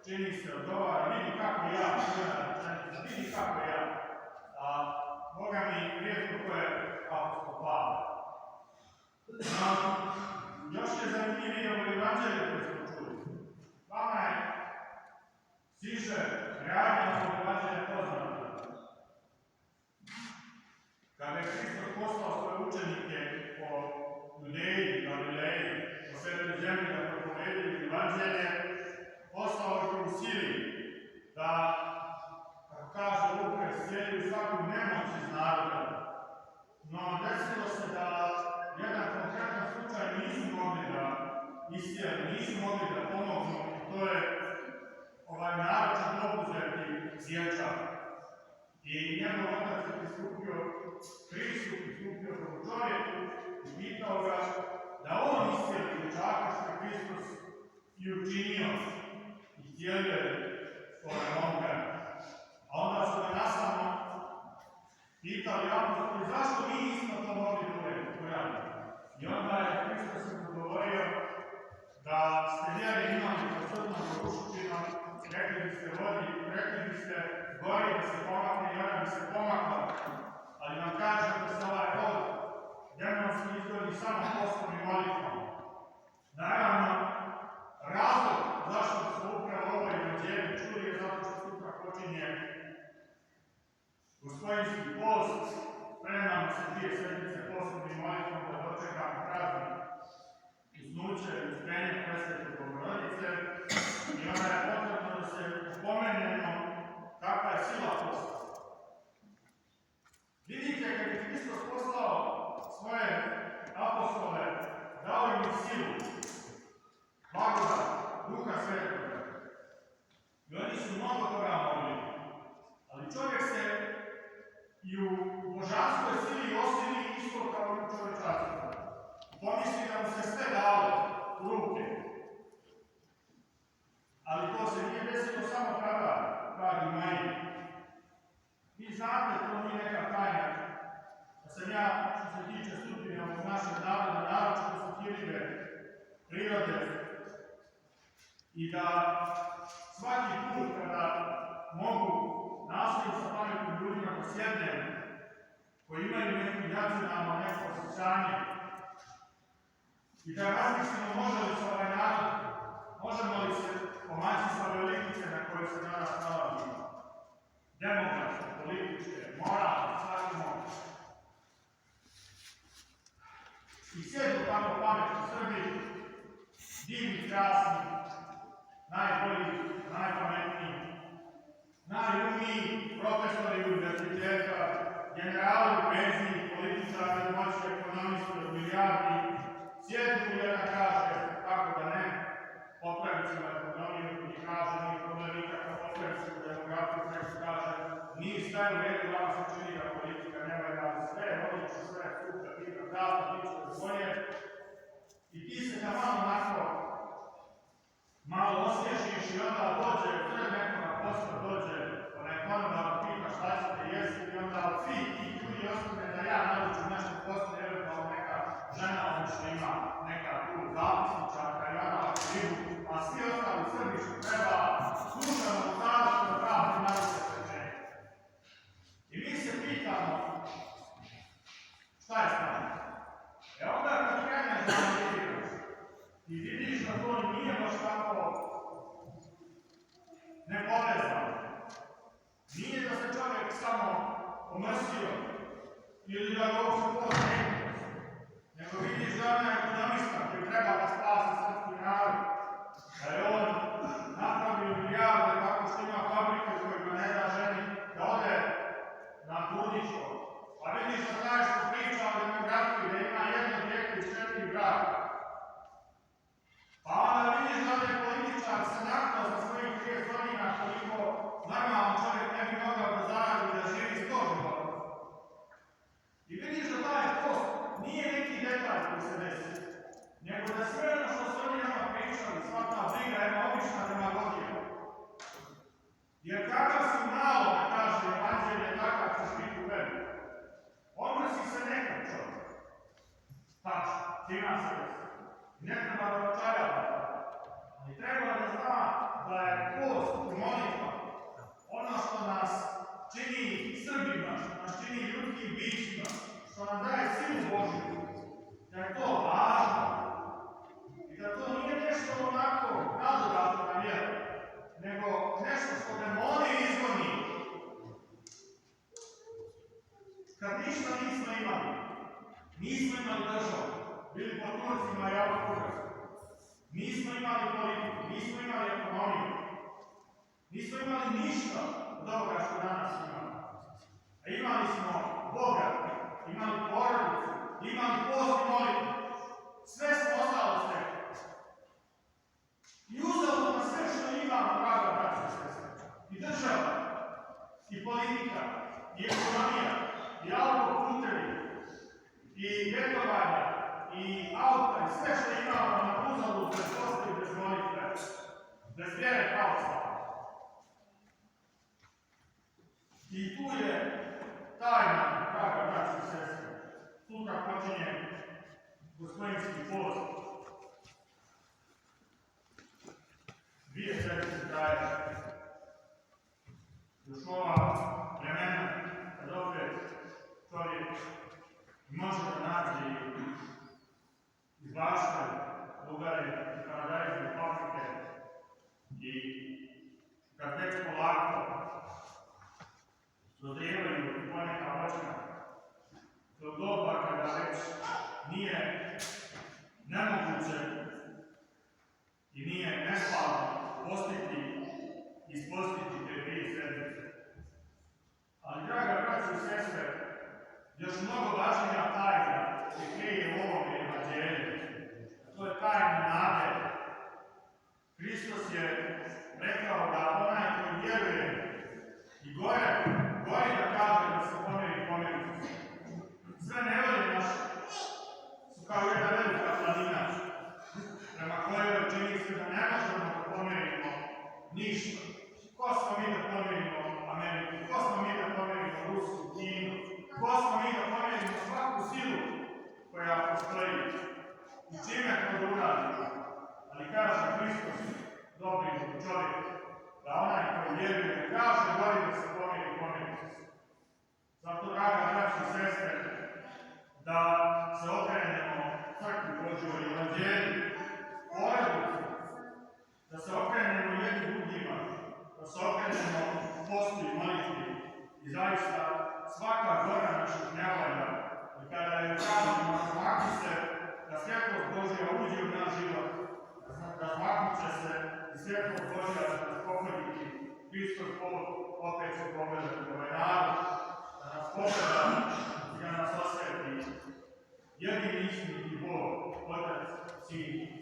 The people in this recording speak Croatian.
čini se odgovara, vidi kako ja, vidi kako ja. A Boga mi rijetko ko je apostol Pavle. No, još je zanimljivije u evanđelju koje smo čuli. Vama je siže reagirano u evanđelju poznato. Kada je Hristos poslao svoje učenike po Judeji, Galileji, po svetoj zemlji da propovedaju evanđelje, poslao ih u sili da, kako kaže Luka, sjelju svaku nemoć iz naroda. No, desilo se da jedan konkretan slučaj nisu mogli da istijeli, nisu mogli da pomognu, i to je naročit obuzeti dječak. I njegov otac je pristupio Hristu, pristupio kao čovjeku i pitao ga da on istijeli dječaka što je Hristos i učinio. I htjelio svoje momka. A onda su ga nastavno pitali apostoli zašto mi nismo to mogli uraditi. I onda je Hristos im odgovorio da ste vjeri imali po srpnom ruščinom, rekli biste vodi, rekli biste gori da se pomakne i ona bi se pomakla. Ali vam kažem da se ovaj rod demonski izgodi samo postom i molitvom. Naravno, razlog zašto se upravo ovo evanđelje čuli je zato što sutra počinje Gospodinski post, spremamo se 2 sedmice postom i molitvom da dočekamo praznik usnuće i usprenje Presvete Bogorodice i onda je potrebno da se upomenemo kakva je sila posta. Vidite, kad je Hristos poslao svoje apostole, dao im silu, blagodat, Duha Svetoga. I oni su mnogo toga mogli. Ali čovjek se i u božanskoj sili osili isto kao i u čovječanstvu. Pomisli da mu se sve dalo u ruke. Ali to se nije desilo samo tada, dragi moji. Vi znate, to nije neka tajna. Da sam ja, što se tiče stupnja od našeg naroda, naročito su hirive prirode, i da svaki put kada mogu nastojim sa pametnim ljudima da sjednem, koji imaju neku nacionalno neko osjećanje, i da razmislimo može li se ovaj narod, možemo li se pomaći sa velikovice na kojoj se danas nalazimo. Demokratske, političke, moralne, svaki moguće. I sjedu tako pametni Srbi, divni, krasni, najbolji, najpametniji, najumniji profesori univerziteta, generali u penziji, političari, moćni ekonomisti od milijardi, sjedu i jedan kaže, kako da ne, popravit ćemo ekonomiju i kaže, nije problem nikakav, popravit ćemo demografiju, neko kaže, nije sve u redu, vama se čini da politika nema da sve, odlično sve, super, pita, zasta, lično, svoje, i ti se da malo osvježiš i onda dođe, pred nekoga posla dođe, pa nek onda pita šta ćete jesti i onda od svih tih ljudi ostane da ja naučim nešto posla, eventualno neka žena što ima neka tu zapisničarka i ona aktivu, a svi ostali Srbi što treba slušamo u završno pravni nauče srećenje. I mi se pitamo šta je stanje? Onda kad kreneš da analiziraš i vidiš da to nije baš tako nepovezano. Nije da se čovjek samo omrsio ili da ga uopće poznaje, nego vidiš da je ekonomista koji treba da spasi srpski narod, da je on napravio milijarde tako što ima fabrike u kojima ne da ženi da ode na trudništvo. Pa vidiš da taj što priča o demografiji, da ima jedno djete iz 4 braka. Pa onda vidiš da je političar se naknao za svojih 30 godina koliko normalan čovjek ne bi mogao da zaradi da živi 100 života. I vidiš da taj post nije neki detalj koji se desi, nego da sve ono što su oni nama pričali, sva ta briga je obična demagogija. Jer kakav si malo, da kaže evanđelje, takav ćeš biti u veru. Odnosi se nekad čovjek. Tačno, ima se desi. Ne treba da očajava. Ali treba da zna da je post i molitva ono što nas čini Srbima, što nas čini ljudskim bićima, što nam daje silu Božju, da je to važno i da to nije nešto onako nadodatno na vjeru, nego nešto što demone izgoni. Kad ništa nismo imali državu, bili po Turcima i Austro-Ugarskom, nismo imali politiku, nismo imali ekonomiju, nismo imali ništa od ovoga što danas imamo. A imali smo Boga, imali porodicu, imali post i molitvu. Sve smo ostalo stekli. I uzalud na sve što imamo, draga braća i sestre, i država, i politika, i ekonomija, i autoputevi, i vetovanja, i auta, i sve što imamo na uzalud bez posta i bez molitve, bez vjere pravoslavne. I tu je tajna, draga braća i sestre. Sutra počinje gospodinski post. 2 sedmice traje. Još ova vremena, kad opet čovjek može da nađe iz Baške, Bugare, i Paradajza, i Afrike, i kad već polako dodrijevaju poneka voćka, do doba kada već nije nemoguće i nije nespavno postiti i ispostiti te 2 sedmice. Ali, draga braćo i sestre, još mnogo važnija tajna se krije u ovom evanđelju. To je tajna nade. Hristos je rekao da onaj koji vjeruje i gori da kaže da se pomeri se. Sve nevolje naše su kao jedna velika planina, prema kojoj čini se da ne možemo da pomerimo ništa. Ko smo mi da pomerimo Ameriku? Ko smo mi da pomerimo Rusiju, Kinu? Ko smo mi da pomerimo svaku silu koja postoji? I čime to da uradimo? Ali kaže Hristos, dobri čovjek, da onaj koji vjeruje kaže gori da se pomeri se. Zato, draga braća i sestre, da se okrenemo crkvi Božjoj i evanđelju, porodici, da se okrenemo jedni drugima, da se okrenemo postu i molitvi i zaista svaka gora naših nevolja i kada je kažemo razmakni se da svjetlost Božja uđe u naš život, razmaknut će se i svjetlost Božja da nas pohoditi, Hristos opet će pogledati ovaj narod, da nas pogleda i da nas osveti jedini istiniti Bog, Otac, Sin